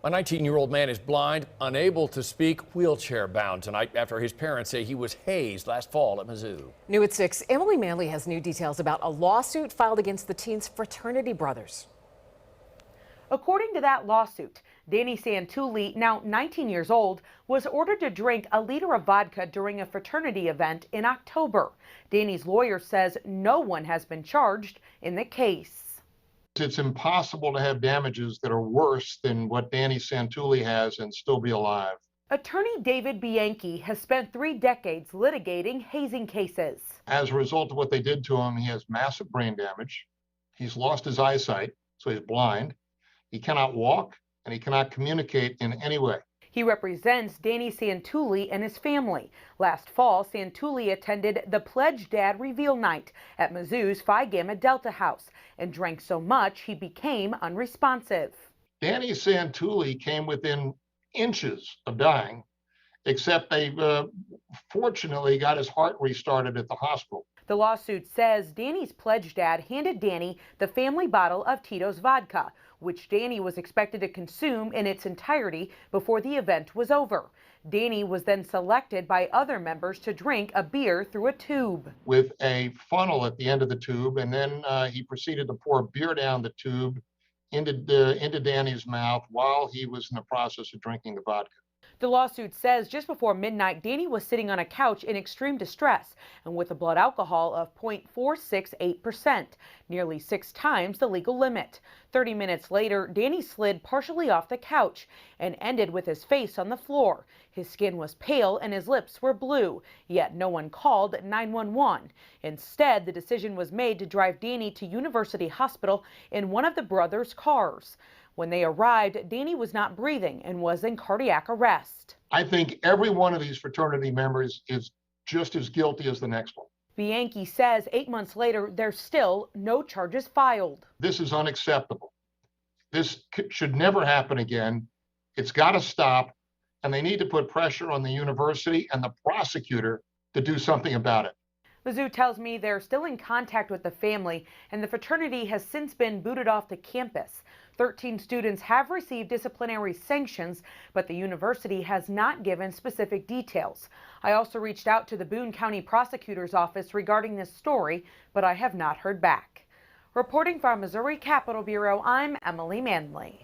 A 19-year-old man is blind, unable to speak, wheelchair bound tonight after his parents say he was hazed last fall at Mizzou. New at 6, Emily Manley has new details about a lawsuit filed against the teen's fraternity brothers. According to that lawsuit, Danny Santulli, now 19 years old, was ordered to drink a liter of vodka during a fraternity event in October. Danny's lawyer says no one has been charged in the case. It's impossible to have damages that are worse than what Danny Santulli has and still be alive. Attorney David Bianchi has spent 3 decades litigating hazing cases. As a result of what they did to him, he has massive brain damage. He's lost his eyesight, so he's blind. He cannot walk, and he cannot communicate in any way. He represents Danny Santulli and his family. Last fall, Santulli attended the Pledge Dad reveal night at Mizzou's Phi Gamma Delta House and drank so much he became unresponsive. Danny Santulli came within inches of dying, except they fortunately got his heart restarted at the hospital. The lawsuit says Danny's Pledge Dad handed Danny the family bottle of Tito's vodka, which Danny was expected to consume in its entirety before the event was over. Danny was then selected by other members to drink a beer through a tube. With a funnel at the end of the tube, and then he proceeded to pour beer down the tube into Danny's mouth while he was in the process of drinking the vodka. The lawsuit says just before midnight, Danny was sitting on a couch in extreme distress and with a blood alcohol of 0.468%, nearly 6 times the legal limit. 30 minutes later, Danny slid partially off the couch and ended with his face on the floor. His skin was pale and his lips were blue, yet no one called 911. Instead, the decision was made to drive Danny to University Hospital in one of the brothers' cars. When they arrived, Danny was not breathing and was in cardiac arrest. I think every one of these fraternity members is just as guilty as the next one. Bianchi says 8 months later, there's still no charges filed. This is unacceptable. This should never happen again. It's got to stop, and they need to put pressure on the university and the prosecutor to do something about it. Mizzou tells me they're still in contact with the family, and the fraternity has since been booted off the campus. 13 students have received disciplinary sanctions, but the university has not given specific details. I also reached out to the Boone County Prosecutor's Office regarding this story, but I have not heard back. Reporting from Missouri Capitol Bureau, I'm Emily Manley.